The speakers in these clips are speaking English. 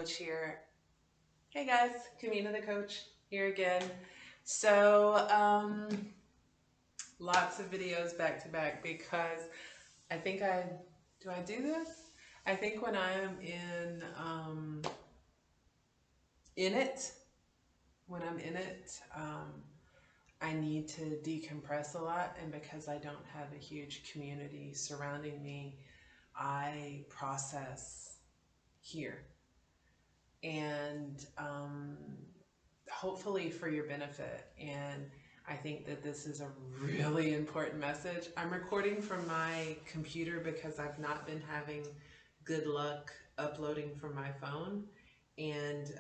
Coach here. Hey guys, Kamina the coach here again. So, lots of videos back to back because I think I do this? I think when I am in it, when I'm in it, I need to decompress a lot. And because I don't have a huge community surrounding me, I process here. And hopefully for your benefit. And I think that this is a really important message. I'm recording from my computer because I've not been having good luck uploading from my phone, and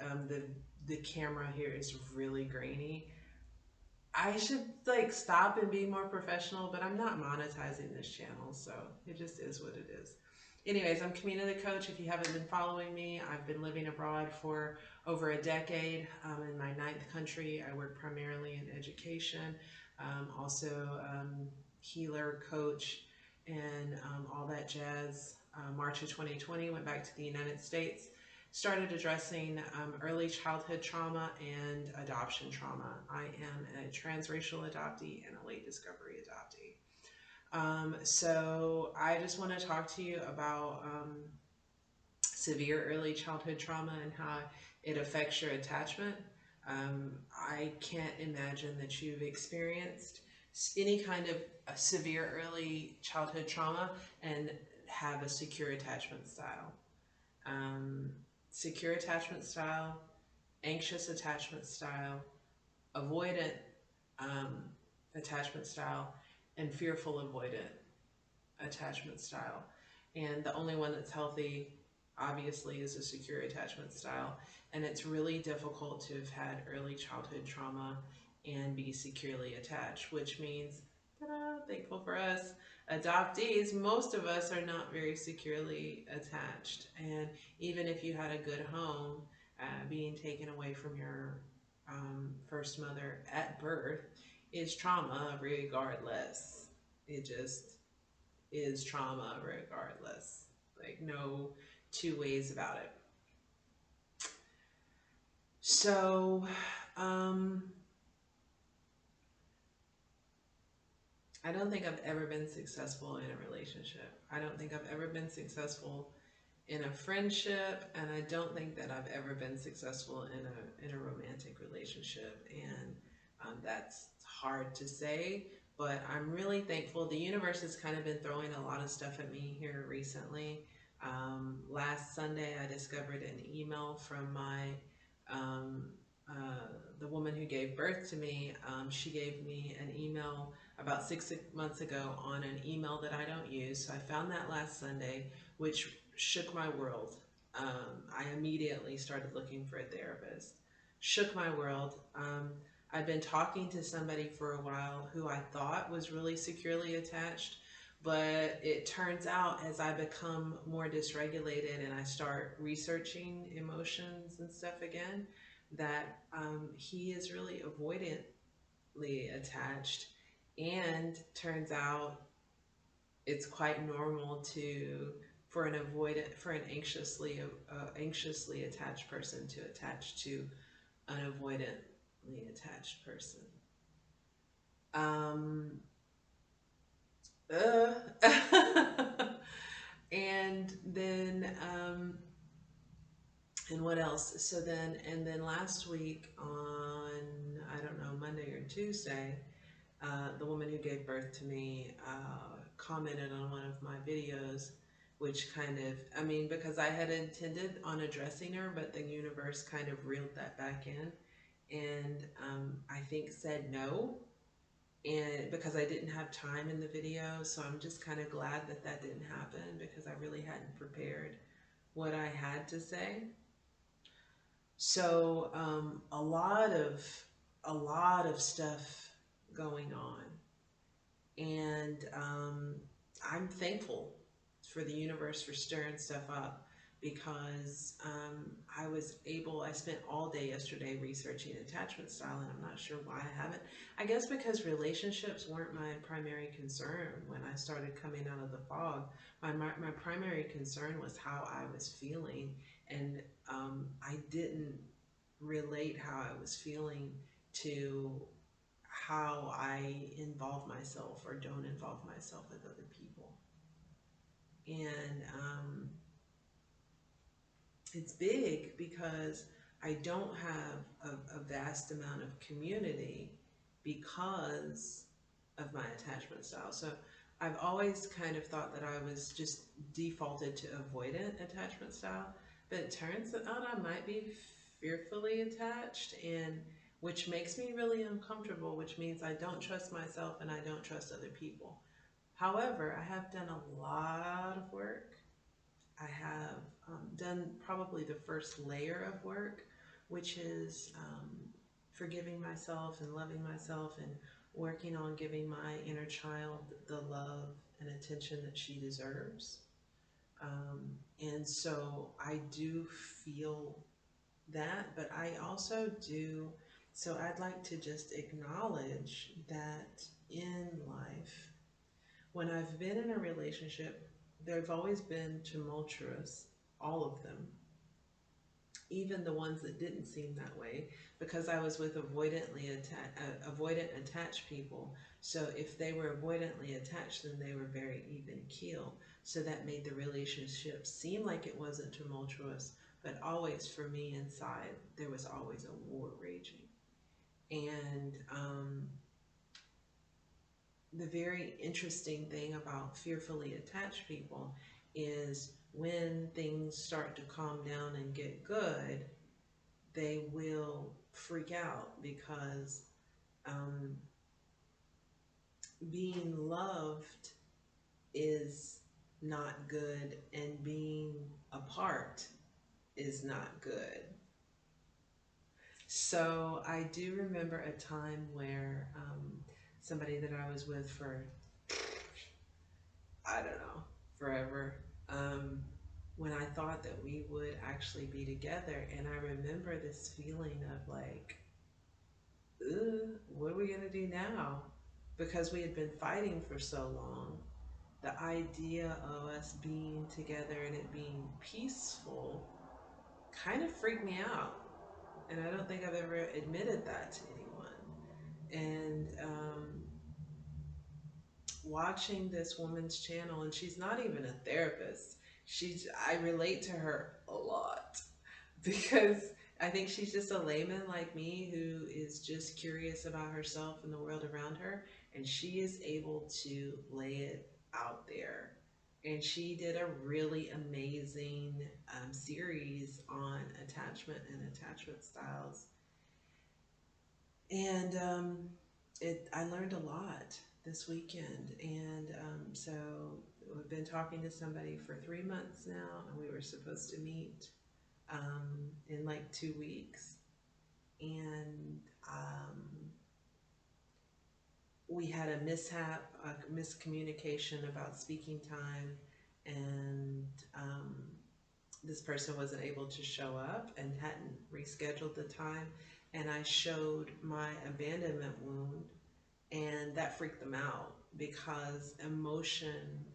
the camera here is really grainy. I should like stop and be more professional, but I'm not monetizing this channel, so it just is what it is. Anyways, I'm Kamina the coach. If you haven't been following me, I've been living abroad for over a decade. In my ninth country. I work primarily in education, also healer, coach, and all that jazz. March of 2020, went back to the United States, started addressing early childhood trauma and adoption trauma. I am a transracial adoptee and a late discovery adoptee. So I just want to talk to you about severe early childhood trauma and how it affects your attachment. I can't imagine that you've experienced any kind of a severe early childhood trauma and have a secure attachment style. Um, Secure attachment style, anxious attachment style, avoidant um, attachment style, and fearful avoidant attachment style. And the only one that's healthy, obviously, is a secure attachment style. And it's really difficult to have had early childhood trauma and be securely attached, which means, ta-da, thankful for us, adoptees, most of us are not very securely attached. And even if you had a good home, being taken away from your first mother at birth is trauma regardless. It just is trauma regardless. Like, no two ways about it. So, um, I don't think I've ever been successful in a relationship. I don't think I've ever been successful in a friendship, and I don't think that I've ever been successful in a romantic relationship. And that's hard to say, but I'm really thankful. The universe has kind of been throwing a lot of stuff at me here recently. Last Sunday, I discovered an email from my um, the woman who gave birth to me. She gave me an email about 6 months ago on an email that I don't use. So I found that last Sunday, which shook my world. I immediately started looking for a therapist. Shook my world. I've been talking to somebody for a while who I thought was really securely attached, but it turns out as I become more dysregulated and I start researching emotions and stuff again, that he is really avoidantly attached. And turns out it's quite normal to for an anxiously attached person to attach to an avoidantly attached person. Um, uh, and then and what else? And then last week on, I don't know, Monday or Tuesday, the woman who gave birth to me commented on one of my videos, which kind of, I mean, because I had intended on addressing her, but the universe kind of reeled that back in, and I think said no, and because I didn't have time in the video, so I'm just kind of glad that that didn't happen because I really hadn't prepared what I had to say. So a lot of stuff going on, and I'm thankful for the universe for stirring stuff up because I spent all day yesterday researching attachment style, and I'm not sure why I haven't. I guess because relationships weren't my primary concern when I started coming out of the fog. My primary concern was how I was feeling, and I didn't relate how I was feeling to how I involve myself or don't involve myself with other people. And it's big because I don't have a vast amount of community because of my attachment style. So I've always kind of thought that I was just defaulted to avoidant attachment style, but it turns out I might be fearfully attached, and which makes me really uncomfortable, which means I don't trust myself and I don't trust other people. However, I have done a lot of work. I have done probably the first layer of work, which is forgiving myself and loving myself and working on giving my inner child the love and attention that she deserves. And so I do feel that, but I also do. So I'd like to just acknowledge that in life, when I've been in a relationship, they've always been tumultuous, all of them, even the ones that didn't seem that way, because I was with avoidant attached people. So if they were avoidantly attached, then they were very even keel. So that made the relationship seem like it wasn't tumultuous, but always for me inside, there was always a war raging. And the very interesting thing about fearfully attached people is when things start to calm down and get good, they will freak out because um, being loved is not good and being apart is not good. So I do remember a time where somebody that I was with for, I don't know, forever, um, when I thought that we would actually be together. And I remember this feeling of like, ugh, what are we going to do now? Because we had been fighting for so long, the idea of us being together and it being peaceful kind of freaked me out. And I don't think I've ever admitted that to anyone. And watching this woman's channel, and she's not even a therapist. I relate to her a lot because I think she's just a layman like me who is just curious about herself and the world around her, and she is able to lay it out there. And she did a really amazing series on attachment and attachment styles, and I learned a lot this weekend. And so we've been talking to somebody for 3 months now, and we were supposed to meet in like 2 weeks. And we had a mishap, a miscommunication about speaking time, and this person wasn't able to show up and hadn't rescheduled the time. And I showed my abandonment wound, and that freaked them out because emotion,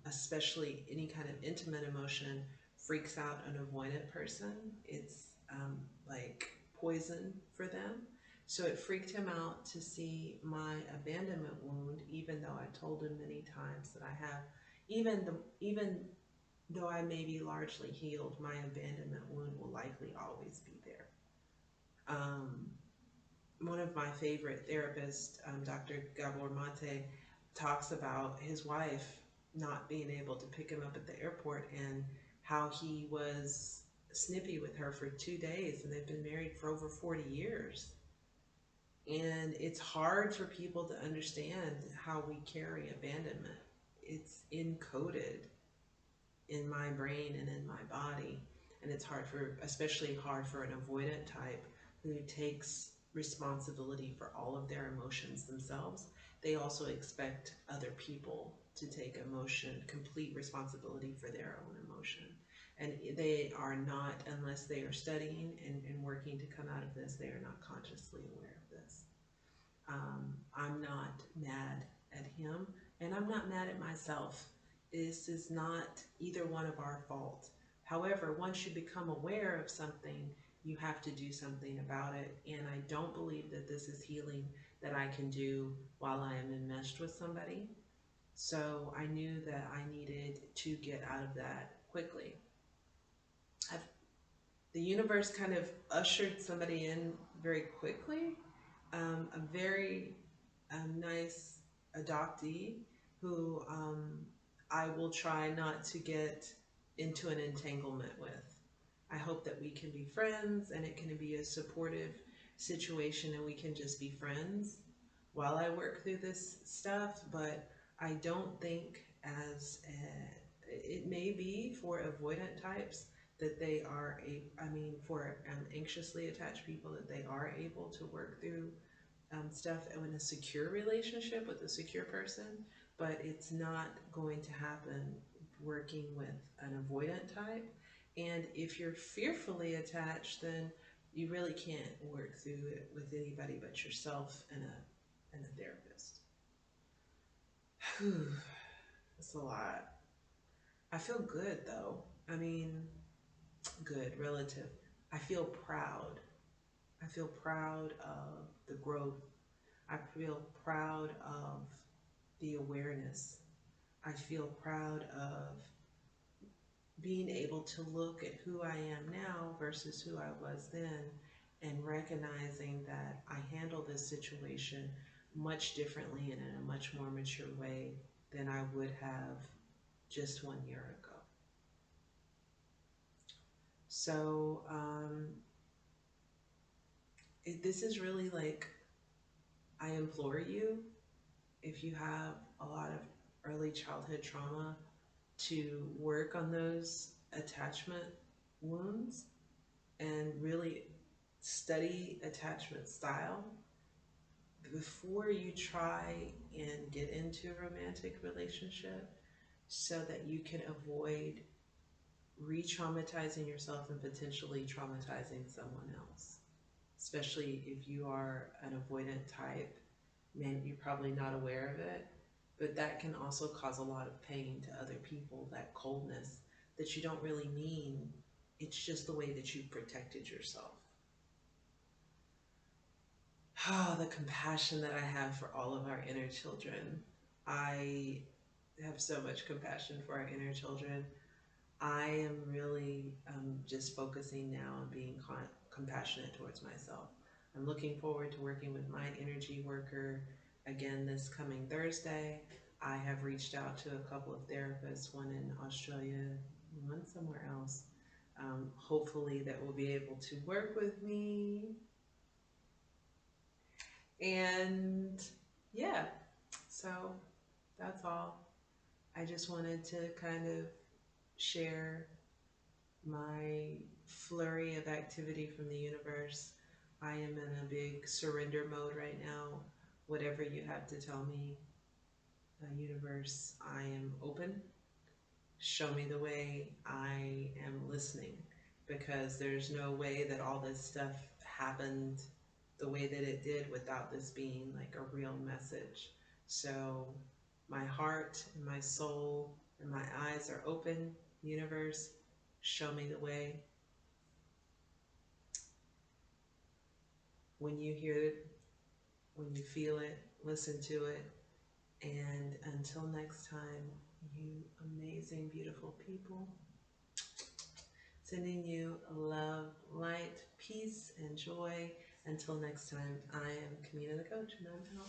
especially any kind of intimate emotion, freaks out an avoidant person. It's like poison for them. So it freaked him out to see my abandonment wound, even though I told him many times that I have, even though I may be largely healed, my abandonment wound will likely always be there. Um, One of my favorite therapists, Dr. Gabor Mate, talks about his wife not being able to pick him up at the airport and how he was snippy with her for 2 days, and they've been married for over 40 years. And it's hard for people to understand how we carry abandonment. It's encoded in my brain and in my body. And it's especially hard for an avoidant type who takes responsibility for all of their emotions themselves. They also expect other people to take complete responsibility for their own emotion. And they are not, unless they are studying and working to come out of this, they are not consciously aware of this. I'm not mad at him, and I'm not mad at myself. This is not either one of our fault. However, once you become aware of something, you have to do something about it. And I don't believe that this is healing that I can do while I am enmeshed with somebody. So I knew that I needed to get out of that quickly. I've, the universe kind of ushered somebody in very quickly, a very nice adoptee who I will try not to get into an entanglement with. I hope that we can be friends and it can be a supportive situation and we can just be friends while I work through this stuff. But I don't think it may be for avoidant types that they are for anxiously attached people, that they are able to work through stuff in a secure relationship with a secure person, but it's not going to happen working with an avoidant type. And if you're fearfully attached, then you really can't work through it with anybody but yourself and a therapist. Whew, that's a lot. I feel good though. I mean, good, relative. I feel proud. I feel proud of the growth. I feel proud of the awareness. I feel proud of being able to look at who I am now versus who I was then, and recognizing that I handle this situation much differently and in a much more mature way than I would have just 1 year ago. So this is really like, I implore you, if you have a lot of early childhood trauma, to work on those attachment wounds and really study attachment style before you try and get into a romantic relationship, so that you can avoid re-traumatizing yourself and potentially traumatizing someone else. Especially if you are an avoidant type, man, you're probably not aware of it, but that can also cause a lot of pain to other people, that coldness that you don't really mean. It's just the way that you protected yourself. Ah, the compassion that I have for all of our inner children. I have so much compassion for our inner children. I am really just focusing now on being compassionate towards myself. I'm looking forward to working with my energy worker again this coming Thursday. I have reached out to a couple of therapists, one in Australia, one somewhere else. Hopefully that will be able to work with me. And yeah, so that's all. I just wanted to kind of share my flurry of activity from the universe. I am in a big surrender mode right now. Whatever you have to tell me, universe, I am open. Show me the way. I am listening, because there's no way that all this stuff happened the way that it did without this being like a real message. So my heart and my soul and my eyes are open. Universe, show me the way. When you hear it, when you feel it, listen to it. And until next time, you amazing, beautiful people, sending you love, light, peace, and joy. Until next time, I am Kamina the Coach, and I'm out.